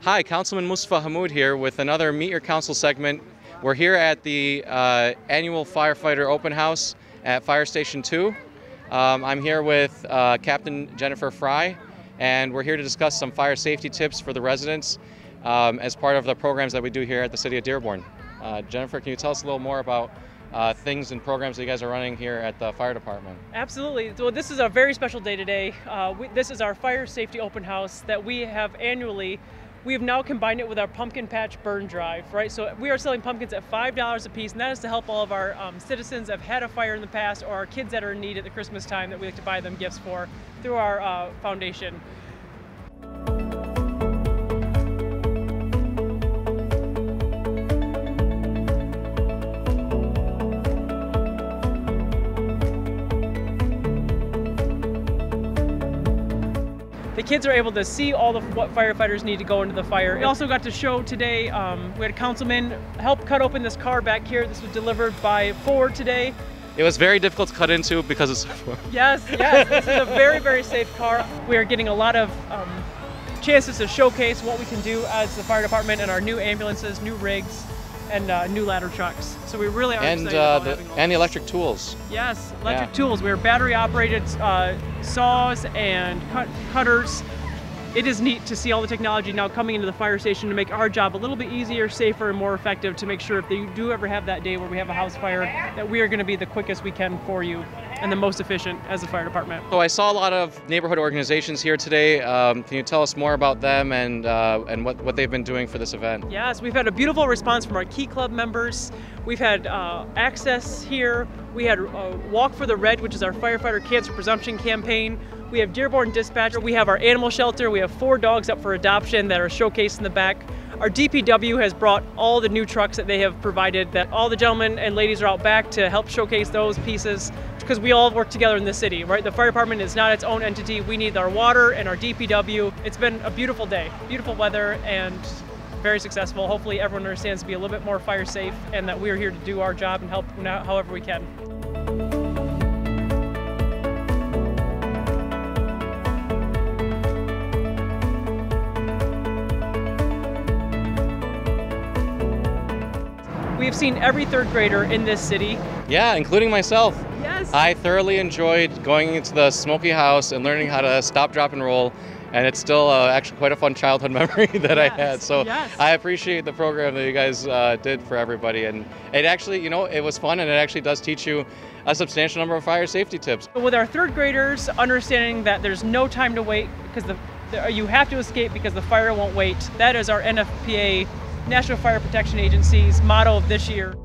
Hi, Councilman Mustapha Hammoud here with another Meet Your Council segment. We're here at the annual Firefighter Open House at Fire Station 2. I'm here with Captain Jennifer Fry, and we're here to discuss some fire safety tips for the residents as part of the programs that we do here at the City of Dearborn. Jennifer, can you tell us a little more about things and programs that you guys are running here at the fire department? Absolutely. So this is a very special day today. This is our fire safety open house that we have annually. We have now combined it with our pumpkin patch burn drive, right? So we are selling pumpkins at $5 a piece, and that is to help all of our citizens that have had a fire in the past, or our kids that are in need at the Christmas time that we like to buy them gifts for through our foundation. The kids are able to see all of what firefighters need to go into the fire. We also got to show today, we had a councilman help cut open this car back here. This was delivered by Ford today. It was very difficult to cut into because it's... Yes, this is a very, very safe car. We are getting a lot of chances to showcase what we can do as the fire department and our new ambulances, new rigs, and new ladder trucks. So we really are excited about having all and the electric tools. Yes, electric tools. We're battery operated saws and cutters. It is neat to see all the technology now coming into the fire station to make our job a little bit easier, safer, and more effective, to make sure if you do ever have that day where we have a house fire, that we are going to be the quickest we can for you and the most efficient as a fire department. So I saw a lot of neighborhood organizations here today. Can you tell us more about them and what they've been doing for this event? Yes, we've had a beautiful response from our Key Club members. We've had access here. We had Walk for the Red, which is our firefighter cancer presumption campaign. We have Dearborn Dispatcher. We have our animal shelter. We have 4 dogs up for adoption that are showcased in the back. Our DPW has brought all the new trucks that they have provided, that all the gentlemen and ladies are out back to help showcase those pieces, because we all work together in the city, right? The fire department is not its own entity. We need our water and our DPW. It's been a beautiful day, beautiful weather, and very successful. Hopefully everyone understands to be a little bit more fire safe, and that we're here to do our job and help however we can. We've seen every 3rd grader in this city. Yeah, including myself. Yes. I thoroughly enjoyed going into the smoky house and learning how to stop, drop, and roll. And it's still actually quite a fun childhood memory that I had. So I appreciate the program that you guys did for everybody. And it actually, you know, it was fun, and it actually does teach you a substantial number of fire safety tips. With our 3rd graders understanding that there's no time to wait, because you have to escape because the fire won't wait. That is our NFPA, National Fire Protection Agency's motto of this year.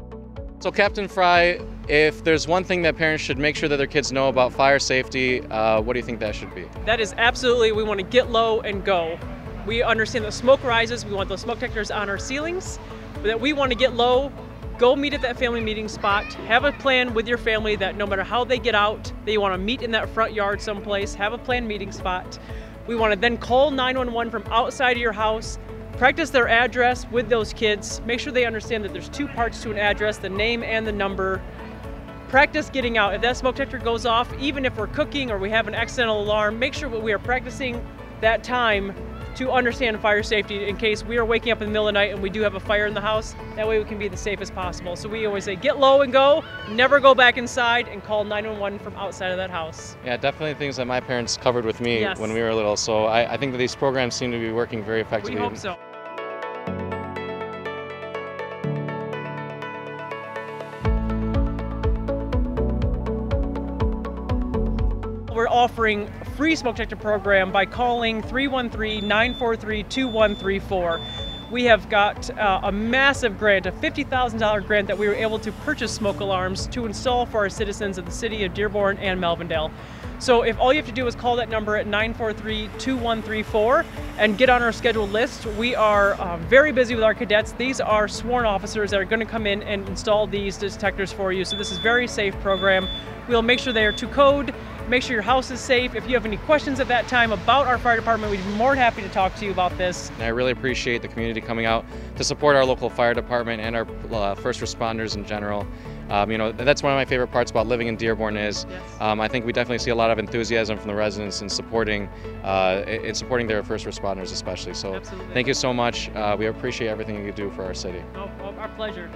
So Captain Fry, if there's one thing that parents should make sure that their kids know about fire safety, what do you think that should be? That is absolutely, we want to get low and go. We understand that smoke rises, we want those smoke detectors on our ceilings, but that we want to get low, go meet at that family meeting spot, have a plan with your family that no matter how they get out, they want to meet in that front yard someplace, have a planned meeting spot. We want to then call 911 from outside of your house, practice their address with those kids, make sure they understand that there's 2 parts to an address, the name and the number. Practice getting out. If that smoke detector goes off, even if we're cooking or we have an accidental alarm, make sure that we are practicing that time to understand fire safety in case we are waking up in the middle of the night and we do have a fire in the house. That way we can be the safest possible. So we always say get low and go, never go back inside, and call 911 from outside of that house. Yeah, definitely things that my parents covered with me when we were little. So I think that these programs seem to be working very effectively. We hope so. We're offering a free smoke detector program by calling 313-943-2134. We have got a massive grant, a $50,000 grant that we were able to purchase smoke alarms to install for our citizens of the city of Dearborn and Melvindale. So if all you have to do is call that number at 943-2134 and get on our scheduled list. We are very busy with our cadets. These are sworn officers that are going to come in and install these detectors for you. So this is a very safe program. We'll make sure they are to code, make sure your house is safe. If you have any questions at that time about our fire department, we'd be more than happy to talk to you about this. And I really appreciate the community coming out to support our local fire department and our first responders in general. You know, that's one of my favorite parts about living in Dearborn is Yes. I think we definitely see a lot of enthusiasm from the residents in supporting their first responders especially. So Absolutely. thank you so much. We appreciate everything you do for our city. Oh, our pleasure.